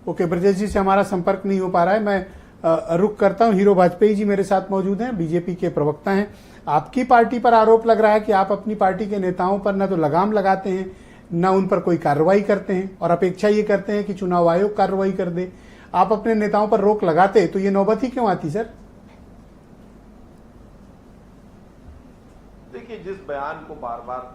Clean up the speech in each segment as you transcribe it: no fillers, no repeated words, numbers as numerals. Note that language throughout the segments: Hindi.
ओके, ब्रजेश जी से हमारा संपर्क नहीं हो पा रहा है। मैं रुक करता हूं। हीरो वाजपेयी जी मेरे साथ मौजूद हैं, बीजेपी के प्रवक्ता हैं। आपकी पार्टी पर आरोप लग रहा है कि आप अपनी पार्टी के नेताओं पर न तो लगाम लगाते हैं, न उन पर कोई कार्रवाई करते हैं, और अपेक्षा ये करते हैं कि चुनाव आयोग कार्रवाई कर दे। आप अपने नेताओं पर रोक लगाते तो ये नौबत ही क्यों आती सर? देखिए, जिस बयान को बार बार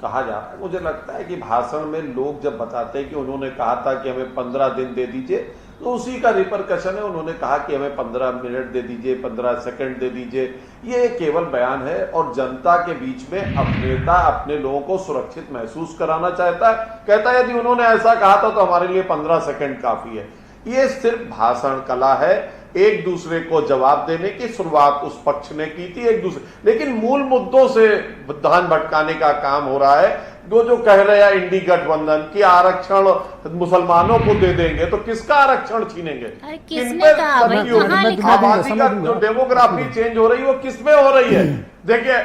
कहा जा रहा है, मुझे लगता है कि भाषण में लोग जब बताते हैं कि उन्होंने कहा था कि हमें 15 दिन दे दीजिए, तो उसी का रिपरकशन है। उन्होंने कहा कि हमें 15 मिनट दे दीजिए, 15 सेकंड दे दीजिए। ये केवल बयान है और जनता के बीच में अब नेता अपने लोगों को सुरक्षित महसूस कराना चाहता है। कहता है यदि उन्होंने ऐसा कहा था तो हमारे लिए 15 सेकंड काफी है। ये सिर्फ भाषण कला है। एक दूसरे को जवाब देने की शुरुआत उस पक्ष ने की थी, एक दूसरे, लेकिन मूल मुद्दों से ध्यान भटकाने का काम हो रहा है। वो जो कह रहे हैं इंडी गठबंधन की आरक्षण मुसलमानों को दे देंगे, तो किसका आरक्षण छीनेंगे? आबादी का जो डेमोग्राफी चेंज हो रही है वो किसमें हो रही है? देखिए,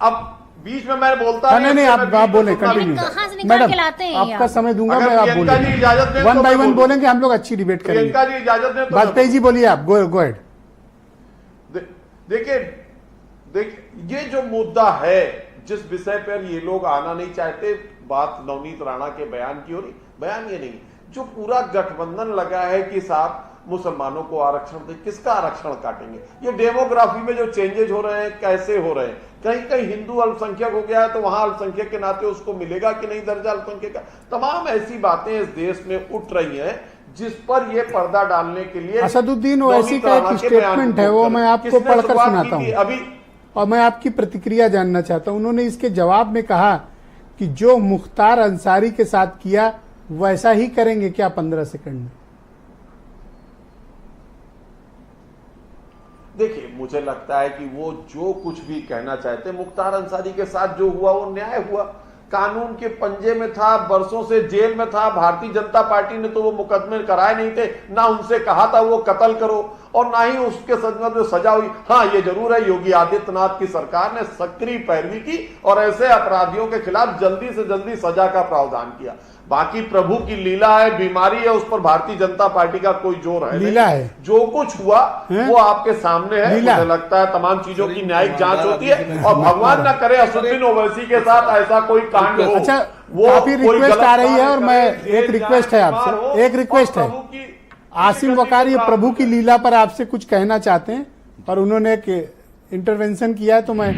अब बीच में मैं बोलता नहीं, आप बोले, कंटिन्यू मैडम, आपका समय दूंगा मैं। आप बोलिए, इजाजत दें, वन बाय वन बोलेंगे, हम लोग अच्छी डिबेट करेंगे। प्रियंका जी इजाजत दें, वाजपेयी जी बोलिए, आप गो अहेड। देखिए, ये जो मुद्दा है, जिस विषय पर ये लोग आना नहीं चाहते, बात नवनीत राणा के बयान की हो रही। बयान ये नहीं, जो पूरा गठबंधन लगा है कि साहब मुसलमानों को आरक्षण दे, किसका आरक्षण काटेंगे? ये डेमोग्राफी में जो चेंजेज हो रहे हैं, कैसे हो रहे हैं? कहीं कहीं हिंदू अल्पसंख्यक हो गया है तो वहां अल्पसंख्यक के नाते उसको मिलेगा कि नहीं दर्जा अल्पसंख्यक का? तमाम ऐसी बातें इस देश में उठ रही हैं जिस पर ये पर्दा डालने के लिए असदुद्दीन ओवैसी का एक स्टेटमेंट है, वो मैं आपको पढ़कर सुनाता हूँ अभी, और मैं आपकी प्रतिक्रिया जानना चाहता हूं। उन्होंने इसके जवाब में कहा कि जो मुख्तार अंसारी के साथ किया वैसा ही करेंगे क्या 15 सेकंड में? देखिए, मुझे लगता है कि वो जो कुछ भी कहना चाहते, मुख्तार अंसारी के साथ जो हुआ वो न्याय हुआ। कानून के पंजे में था, बरसों से जेल में था। भारतीय जनता पार्टी ने तो वो मुकदमे कराए नहीं थे, ना उनसे कहा था वो कत्ल करो, और ना ही उसके संदर्भ में सजा हुई। हाँ, ये जरूर है, योगी आदित्यनाथ की सरकार ने सक्रिय पैरवी की और ऐसे अपराधियों के खिलाफ जल्दी से जल्दी सजा का प्रावधान किया। बाकी प्रभु की लीला है, बीमारी है, उस पर भारतीय जनता पार्टी का कोई जोर है लीला नहीं। है। जो कुछ हुआ वो आपके सामने है। मुझे लगता है तमाम चीजों की न्यायिक जांच होती है, और भगवान न करे असदुद्दीन ओवैसी के साथ ऐसा कोई कांड हो। अच्छा, काफी रिक्वेस्ट आ रही है, और मैं एक रिक्वेस्ट है आपसे, एक रिक्वेस्ट है। आसिम वकार ये प्रभु की लीला पर आपसे कुछ कहना चाहते हैं, और उन्होंने एक इंटरवेंशन किया है, तो मैं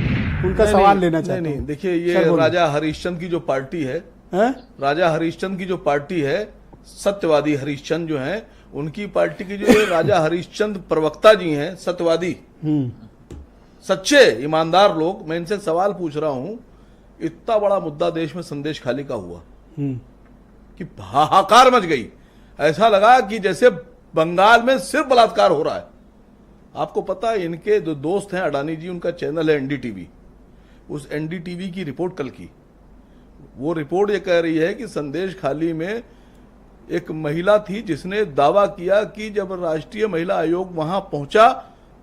उनका सवाल लेना चाहता हूं। नहीं, देखिए, ये राजा हरिश्चंद्र की जो पार्टी है, राजा हरिश्चंद्र की जो पार्टी है, सत्यवादी हरिश्चंद्र जो हैं, उनकी पार्टी की जो राजा हरिश्चंद्र प्रवक्ता जी हैं, सत्यवादी, सच्चे ईमानदार लोग, मैं इनसे सवाल पूछ रहा हूं। इतना बड़ा मुद्दा देश में संदेश खाली का हुआ कि हाहाकार मच गई। ऐसा लगा कि जैसे बंगाल में सिर्फ बलात्कार हो रहा है। आपको पता है, इनके जो दोस्त हैं अडानी जी, उनका चैनल है एनडीटीवी। उस एनडीटीवी की रिपोर्ट कल की, वो रिपोर्ट ये कह रही है कि संदेश खाली में एक महिला थी जिसने दावा किया कि जब राष्ट्रीय महिला आयोग वहां पहुंचा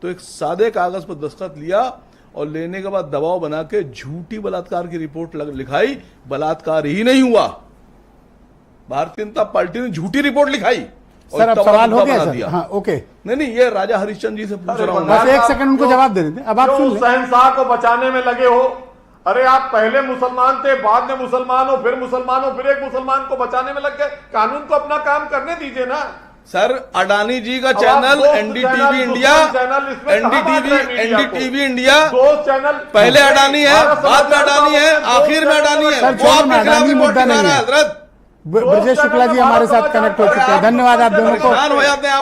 तो एक सादे कागज पर दस्तखत लिया, और लेने के बाद दबाव बना के झूठी बलात्कार की रिपोर्ट लिखाई। बलात्कार ही नहीं हुआ, भारतीय जनता पार्टी ने झूठी रिपोर्ट लिखाई। सर, अब सवाल हो गया सर? हाँ, ओके। नहीं, ये राजा हरिश्चंद्र जी से पूछ रहा हूँ। बस एक सेकंड उनको जवाब दे देते। अब आप सुन, शहंशाह को बचाने में लगे हो। अरे आप पहले मुसलमान थे, बाद में मुसलमान हो, फिर मुसलमान हो, फिर एक मुसलमान को बचाने में लग गए। कानून को अपना काम करने दीजिए ना सर। अडानी जी का channel NDTV India, NDTV India, दो चैनल, पहले अडानी है, बाद में अडानी है, आखिर में अडानी है। वो आपके खिलाफ रिपोर्ट लिखा रहा है हजरत। ब्रजेश शुक्ला जी हमारे साथ कनेक्ट हो चुके हैं, धन्यवाद आप दोनों को।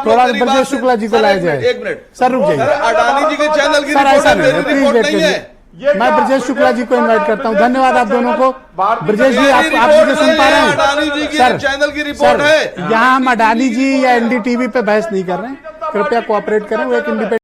थोड़ा ब्रजेश शुक्ला जी को लाया जाए। एक मिनट सर, रुक जाइए। अडानी जी के चैनल की सर ऐसा नहीं, प्लीज वेट नहीं है। करिए। मैं ब्रजेश शुक्ला जी को इनवाइट करता हूं। धन्यवाद आप दोनों को। ब्रजेश जी, आप मुझे सुन पा रहे हैं? अडानी जी की चैनल की रिपोर्ट है। यहाँ हम अडानी जी या एनडीटीवी पे बहस नहीं कर रहे हैं, कृपया कोऑपरेट करें। वो एक इंडिपेंडेंट